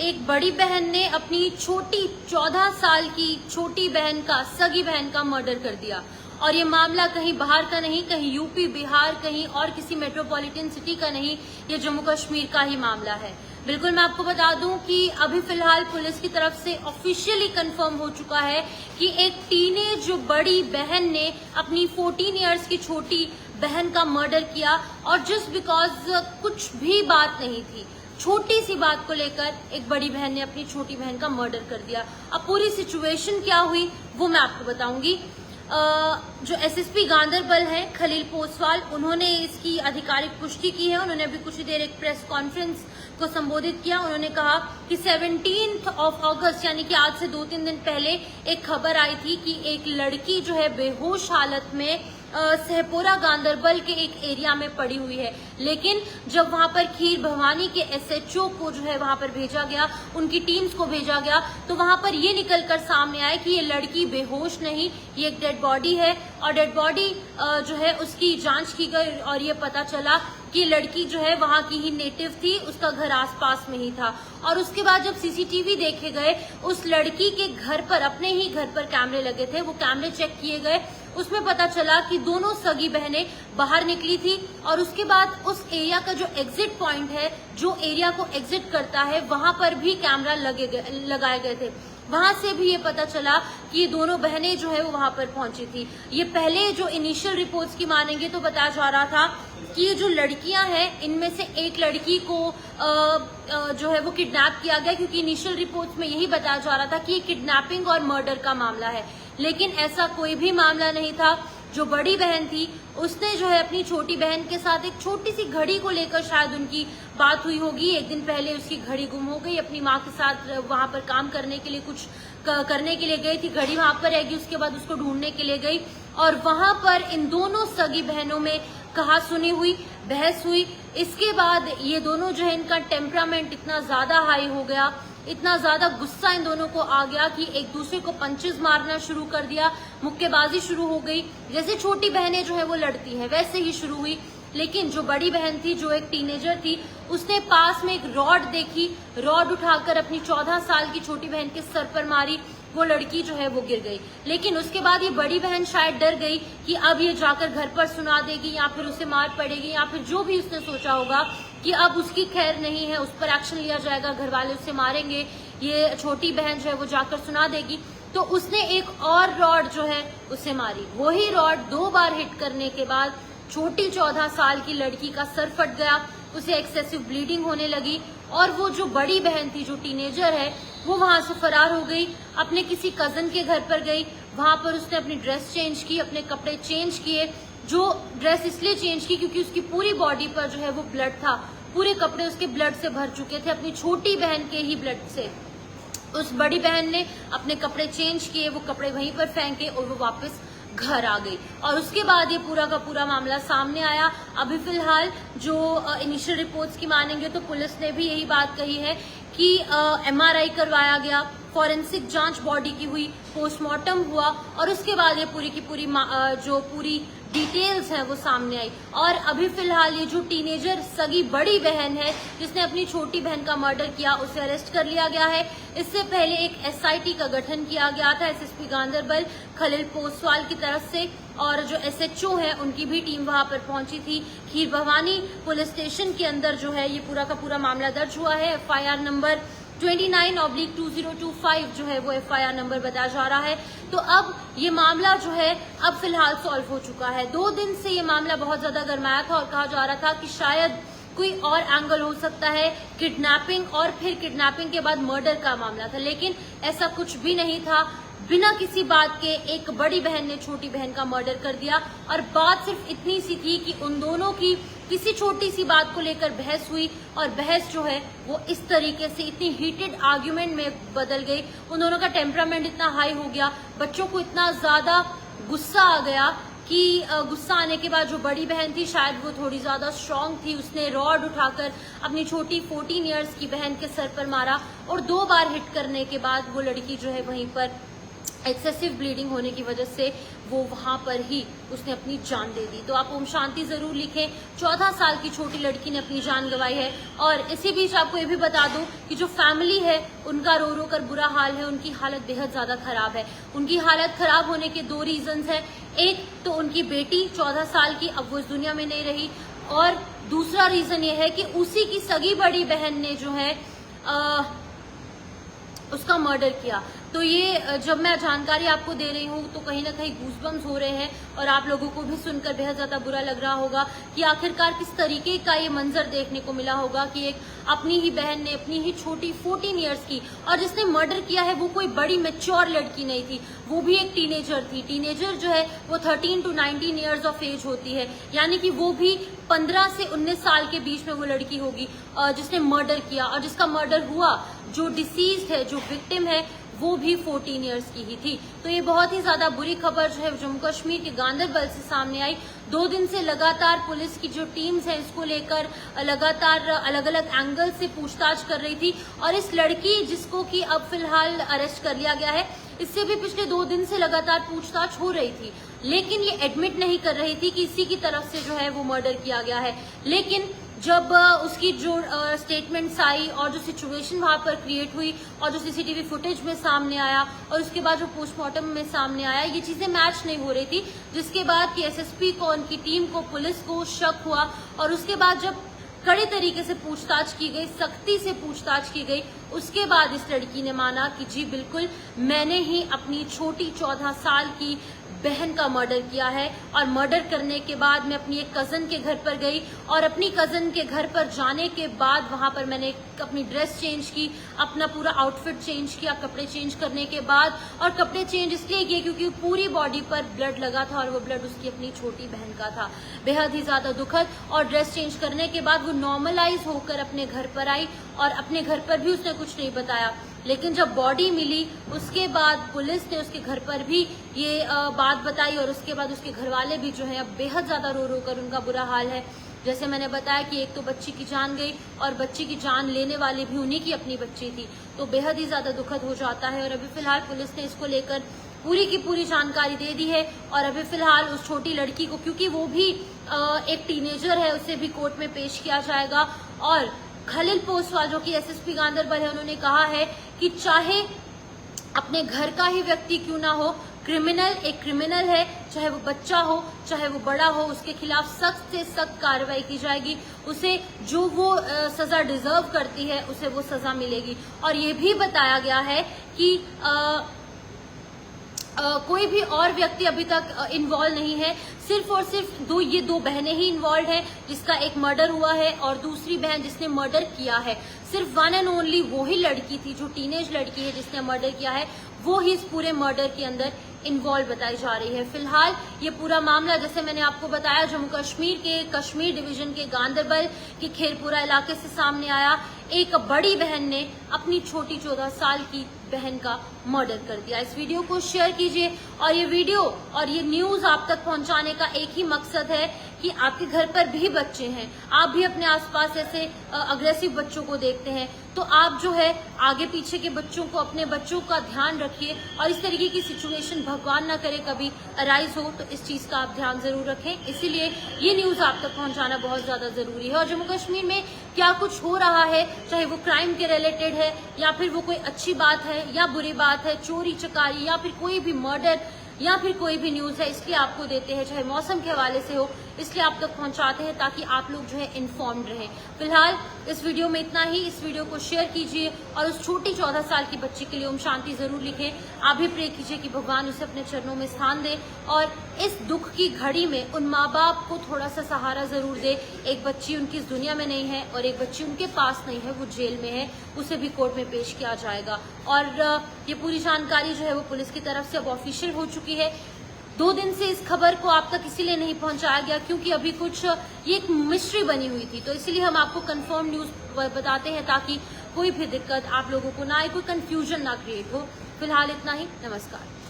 एक बड़ी बहन ने अपनी छोटी 14 साल की छोटी बहन का, सगी बहन का मर्डर कर दिया। और ये मामला कहीं बाहर का नहीं, कहीं यूपी बिहार, कहीं और किसी मेट्रोपॉलिटन सिटी का नहीं, ये जम्मू कश्मीर का ही मामला है। बिल्कुल मैं आपको बता दूं कि अभी फिलहाल पुलिस की तरफ से ऑफिशियली कंफर्म हो चुका है कि एक टीनेज जो बड़ी बहन ने अपनी 14 इयर्स की छोटी बहन का मर्डर किया, और जस्ट बिकॉज कुछ भी बात नहीं थी, छोटी सी बात को लेकर एक बड़ी बहन ने अपनी छोटी बहन का मर्डर कर दिया। अब पूरी सिचुएशन क्या हुई वो मैं आपको बताऊंगी। जो एसएसपी गांदरबल है खलील पोसवाल, उन्होंने इसकी आधिकारिक पुष्टि की है। उन्होंने अभी कुछ ही देर एक प्रेस कॉन्फ्रेंस को संबोधित किया। उन्होंने कहा कि 17 अगस्त यानी कि आज से 2-3 दिन पहले एक खबर आई थी कि एक लड़की जो है बेहोश हालत में सहपोरा गांदरबल के एक एरिया में पड़ी हुई है। लेकिन जब वहां पर खीर भवानी के एसएचओ को जो है वहां पर भेजा गया, उनकी टीम्स को भेजा गया, तो वहां पर ये निकलकर सामने आया कि ये लड़की बेहोश नहीं, ये एक डेड बॉडी है। और डेड बॉडी जो है उसकी जांच की गई और ये पता चला कि लड़की जो है वहां की ही नेटिव थी, उसका घर आसपास में ही था। और उसके बाद जब सीसीटीवी देखे गए, उस लड़की के घर पर, अपने ही घर पर कैमरे लगे थे, वो कैमरे चेक किए गए, उसमें पता चला कि दोनों सगी बहनें बाहर निकली थी। और उसके बाद उस एरिया का जो एग्जिट पॉइंट है, जो एरिया को एग्जिट करता है, वहां पर भी कैमरा लगाए गए थे। वहां से भी ये पता चला कि ये दोनों बहनें जो है वो वहां पर पहुंची थी। ये पहले जो इनिशियल रिपोर्ट्स की मानेंगे तो बताया जा रहा था कि ये जो लड़कियां हैं, इनमें से एक लड़की को जो है वो किडनैप किया गया, क्योंकि इनिशियल रिपोर्ट्स में यही बताया जा रहा था कि ये किडनैपिंग और मर्डर का मामला है। लेकिन ऐसा कोई भी मामला नहीं था। जो बड़ी बहन थी उसने जो है अपनी छोटी बहन के साथ एक छोटी सी घड़ी को लेकर शायद उनकी बात हुई होगी। एक दिन पहले उसकी घड़ी गुम हो गई, अपनी माँ के साथ वहां पर काम करने के लिए, कुछ करने के लिए गई थी, घड़ी वहां पर रहेगी, उसके बाद उसको ढूंढने के लिए गई और वहां पर इन दोनों सगी बहनों में कहा सुनी हुई, बहस हुई। इसके बाद ये दोनों जो है, इनका टेम्परामेंट इतना ज्यादा हाई हो गया, इतना ज्यादा गुस्सा इन दोनों को आ गया कि एक दूसरे को पंचेस मारना शुरू कर दिया, मुक्केबाजी शुरू हो गई। जैसे छोटी बहनें जो है वो लड़ती हैं वैसे ही शुरू हुई। लेकिन जो बड़ी बहन थी, जो एक टीनेजर थी, उसने पास में एक रॉड देखी, रॉड उठाकर अपनी 14 साल की छोटी बहन के सर पर मारी। वो लड़की जो है वो गिर गई। लेकिन उसके बाद ये बड़ी बहन शायद डर गई कि अब ये जाकर घर पर सुना देगी या फिर उसे मार पड़ेगी, या फिर जो भी उसने सोचा होगा कि अब उसकी खैर नहीं है, उस पर एक्शन लिया जाएगा, घर वाले उसे मारेंगे, ये छोटी बहन जो है वो जाकर सुना देगी। तो उसने एक और रॉड जो है उसे मारी। वही रॉड 2 बार हिट करने के बाद छोटी 14 साल की लड़की का सर फट गया, उसे एक्सेसिव ब्लीडिंग होने लगी। और वो जो बड़ी बहन थी, जो टीनेजर है, वो वहां से फरार हो गई, अपने किसी कजन के घर पर गई। वहां पर उसने अपनी ड्रेस चेंज की, अपने कपड़े चेंज किए। जो ड्रेस इसलिए चेंज की क्योंकि उसकी पूरी बॉडी पर जो है वो ब्लड था, पूरे कपड़े उसके ब्लड से भर चुके थे, अपनी छोटी बहन के ही ब्लड से। उस बड़ी बहन ने अपने कपड़े चेंज किए, वो कपड़े वहीं पर फेंके और वो वापस घर आ गई। और उसके बाद ये पूरा का पूरा मामला सामने आया। अभी फिलहाल जो इनिशियल रिपोर्ट्स की मानेंगे तो पुलिस ने भी यही बात कही है कि एमआरआई करवाया गया, फॉरेंसिक जांच बॉडी की हुई, पोस्टमार्टम हुआ और उसके बाद ये पूरी की पूरी जो पूरी डिटेल्स हैं वो सामने आई। और अभी फिलहाल ये जो टीनेजर सगी बड़ी बहन है जिसने अपनी छोटी बहन का मर्डर किया, उसे अरेस्ट कर लिया गया है। इससे पहले एक एसआईटी का गठन किया गया था एसएसपी गांदरबल खलील पोसवाल की तरफ से, और जो एसएचओ है उनकी भी टीम वहां पर पहुंची थी। खीर भवानी पुलिस स्टेशन के अंदर जो है ये पूरा का पूरा मामला दर्ज हुआ है। एफआईआर नंबर 29/2025 जो है वो एफआईआर नंबर बताया जा रहा है। तो अब ये मामला जो है अब फिलहाल सॉल्व हो चुका है। 2 दिन से ये मामला बहुत ज्यादा गरमाया था और कहा जा रहा था कि शायद कोई और एंगल हो सकता है, किडनैपिंग और फिर किडनैपिंग के बाद मर्डर का मामला था। लेकिन ऐसा कुछ भी नहीं था। बिना किसी बात के एक बड़ी बहन ने छोटी बहन का मर्डर कर दिया। और बात सिर्फ इतनी सी थी कि उन दोनों की किसी छोटी सी बात को लेकर बहस हुई और बहस जो है वो इस तरीके से इतनी हीटेड आर्ग्यूमेंट में बदल गई। उन दोनों का टेम्परामेंट इतना हाई हो गया, बच्चों को इतना ज्यादा गुस्सा आ गया कि गुस्सा आने के बाद जो बड़ी बहन थी शायद वो थोड़ी ज्यादा स्ट्रांग थी, उसने रॉड उठाकर अपनी छोटी 14 इयर्स की बहन के सर पर मारा और 2 बार हिट करने के बाद वो लड़की जो है वहीं पर एक्सेसिव ब्लीडिंग होने की वजह से वो वहां पर ही उसने अपनी जान दे दी। तो आप ओम शांति जरूर लिखें। 14 साल की छोटी लड़की ने अपनी जान गंवाई है। और इसी बीच आपको ये भी बता दूं कि जो फैमिली है उनका रो रो कर बुरा हाल है, उनकी हालत बेहद ज्यादा खराब है। उनकी हालत खराब होने के 2 रीजंस हैं। एक तो उनकी बेटी 14 साल की अब वो इस दुनिया में नहीं रही, और दूसरा रीजन ये है कि उसी की सगी बड़ी बहन ने जो है उसका मर्डर किया। तो ये जब मैं जानकारी आपको दे रही हूँ तो कहीं ना कहीं गूज़बम्स हो रहे हैं, और आप लोगों को भी सुनकर बेहद ज्यादा बुरा लग रहा होगा कि आखिरकार किस तरीके का ये मंजर देखने को मिला होगा कि एक अपनी ही बहन ने, अपनी ही छोटी 14 इयर्स की, और जिसने मर्डर किया है वो कोई बड़ी मैच्योर लड़की नहीं थी, वो भी एक टीनेजर थी। टीनेजर जो है वो 13 to 19 इयर्स ऑफ एज होती है, यानी कि वो भी 15 से 19 साल के बीच में वो लड़की होगी जिसने मर्डर किया। और जिसका मर्डर हुआ, जो डिसीज्ड है, जो विक्टिम है, वो भी 14 इयर्स की ही थी। तो ये बहुत ही ज्यादा बुरी खबर जो है जम्मू कश्मीर के गांदरबल से सामने आई। 2 दिन से लगातार पुलिस की जो टीम्स है इसको लेकर लगातार अलग अलग एंगल से पूछताछ कर रही थी, और इस लड़की जिसको कि अब फिलहाल अरेस्ट कर लिया गया है, इससे भी पिछले 2 दिन से लगातार पूछताछ हो रही थी, लेकिन ये एडमिट नहीं कर रही थी कि इसी की तरफ से जो है वो मर्डर किया गया है। लेकिन जब उसकी जो स्टेटमेंट्स आई और जो सिचुएशन वहां पर क्रिएट हुई और जो सीसीटीवी फुटेज में सामने आया और उसके बाद जो पोस्टमार्टम में सामने आया, ये चीजें मैच नहीं हो रही थी, जिसके बाद कि एसएसपी को, उनकी टीम को, पुलिस को शक हुआ। और उसके बाद जब कड़े तरीके से पूछताछ की गई, सख्ती से पूछताछ की गई, उसके बाद इस लड़की ने माना कि जी बिल्कुल मैंने ही अपनी छोटी 14 साल की बहन का मर्डर किया है। और मर्डर करने के बाद मैं अपनी एक कजन के घर पर गई, और अपनी कजन के घर पर जाने के बाद वहां पर मैंने अपनी ड्रेस चेंज की, अपना पूरा आउटफिट चेंज किया, कपड़े चेंज करने के बाद, और कपड़े चेंज इसलिए किए क्योंकि पूरी बॉडी पर ब्लड लगा था और वो ब्लड उसकी अपनी छोटी बहन का था। बेहद ही ज्यादा दुखद। और ड्रेस चेंज करने के बाद वो नॉर्मलाइज होकर अपने घर पर आई, और अपने घर पर भी उसने कुछ नहीं बताया। लेकिन जब बॉडी मिली उसके बाद पुलिस ने उसके घर पर भी ये बात बताई, और उसके बाद उसके घर वाले भी जो है अब बेहद ज्यादा रो रो कर उनका बुरा हाल है। जैसे मैंने बताया कि एक तो बच्ची की जान गई, और बच्ची की जान लेने वाली भी उन्हीं की अपनी बच्ची थी, तो बेहद ही ज्यादा दुखद हो जाता है। और अभी फिलहाल पुलिस ने इसको लेकर पूरी की पूरी जानकारी दे दी है, और अभी फिलहाल उस छोटी लड़की को, क्योंकि वो भी एक टीनेजर है, उसे भी कोर्ट में पेश किया जाएगा। और खलील पोसवाल जो कि एसएसपी गांदरबल है, उन्होंने कहा है कि चाहे अपने घर का ही व्यक्ति क्यों ना हो, क्रिमिनल एक क्रिमिनल है, चाहे वो बच्चा हो चाहे वो बड़ा हो, उसके खिलाफ सख्त से सख्त कार्रवाई की जाएगी। उसे जो वो सजा डिजर्व करती है उसे वो सजा मिलेगी। और ये भी बताया गया है कि कोई भी और व्यक्ति अभी तक इन्वॉल्व नहीं है, सिर्फ और सिर्फ ये दो बहनें ही इन्वॉल्व हैं, जिसका एक मर्डर हुआ है और दूसरी बहन जिसने मर्डर किया है। सिर्फ वन एंड ओनली वो ही लड़की थी, जो टीनेज लड़की है जिसने मर्डर किया है, वो ही इस पूरे मर्डर के अंदर इन्वॉल्व बताई जा रही है। फिलहाल ये पूरा मामला, जैसे मैंने आपको बताया, जम्मू कश्मीर के कश्मीर डिवीजन के गांदरबल के खेरपुरा इलाके से सामने आया। एक बड़ी बहन ने अपनी छोटी 14 साल की बहन का मर्डर कर दिया। इस वीडियो को शेयर कीजिए, और ये वीडियो और ये न्यूज आप तक पहुंचाने का एक ही मकसद है कि आपके घर पर भी बच्चे हैं, आप भी अपने आसपास ऐसे अग्रेसिव बच्चों को देखते हैं, तो आप जो है आगे पीछे के बच्चों को, अपने बच्चों का ध्यान रखिए, और इस तरीके की सिचुएशन भगवान ना करे कभी अराइज हो, तो इस चीज का आप ध्यान जरूर रखें। इसीलिए ये न्यूज आप तक पहुंचाना बहुत ज्यादा जरूरी है। और जम्मू कश्मीर में क्या कुछ हो रहा है, चाहे वो क्राइम के रिलेटेड है या फिर वो कोई अच्छी बात है या बुरी बात है, चोरी चकारी या फिर कोई भी मर्डर या फिर कोई भी न्यूज है, इसलिए आपको देते हैं, चाहे मौसम के हवाले से हो, इसलिए आप तक पहुंचाते हैं ताकि आप लोग जो है इन्फॉर्म्ड रहें। फिलहाल इस वीडियो में इतना ही। इस वीडियो को शेयर कीजिए, और उस छोटी 14 साल की बच्ची के लिए ओम शांति जरूर लिखें। आप भी प्रे कीजिए कि भगवान उसे अपने चरणों में स्थान दे, और इस दुख की घड़ी में उन माँ बाप को थोड़ा सा सहारा जरूर दे। एक बच्ची उनकी इस दुनिया में नहीं है, और एक बच्ची उनके पास नहीं है, वो जेल में है, उसे भी कोर्ट में पेश किया जाएगा। और ये पूरी जानकारी जो है वो पुलिस की तरफ से अब ऑफिशियल हो चुकी है। 2 दिन से इस खबर को आप तक इसीलिए नहीं पहुंचाया गया क्योंकि अभी कुछ ये एक मिस्ट्री बनी हुई थी, तो इसलिए हम आपको कंफर्म न्यूज बताते हैं ताकि कोई भी दिक्कत आप लोगों को ना आए, कोई कंफ्यूजन ना क्रिएट हो। फिलहाल इतना ही। नमस्कार।